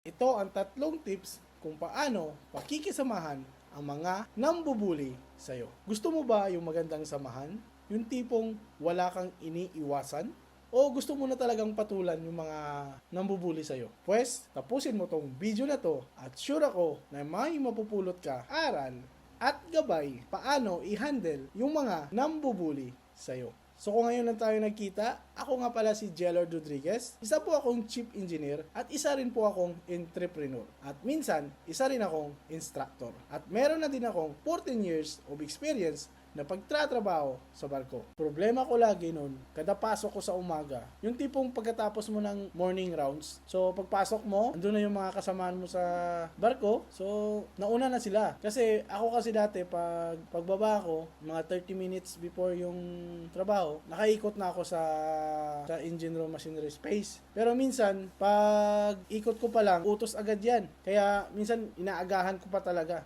Ito ang tatlong tips kung paano pakikisamahan ang mga nambubuli sa'yo. Gusto mo ba yung magandang samahan? Yung tipong wala kang iniiwasan? O gusto mo na talagang patulan yung mga nambubuli sa'yo? Pwes, tapusin mo tong video na to at sure ako na may mapupulot ka aral at gabay paano i-handle yung mga nambubuli sa'yo. So kung ngayon lang tayo nagkita, ako nga pala si Jelord Rodriguez. Isa po akong chief engineer at isa rin po akong entrepreneur. At minsan, isa rin akong instructor. At meron na din akong 14 years of experience na pagtratrabaho sa barko. Problema ko lagi nun, kada pasok ko sa umaga, yung tipong pagkatapos mo ng morning rounds, so pagpasok mo, andun na yung mga kasamaan mo sa barko, so nauna na sila. Kasi ako kasi dati, pagbaba ko, mga 30 minutes before yung trabaho, nakaikot na ako sa engine room machinery space. Pero minsan, pag ikot ko pa lang, utos agad yan. Kaya minsan, inaagahan ko pa talaga.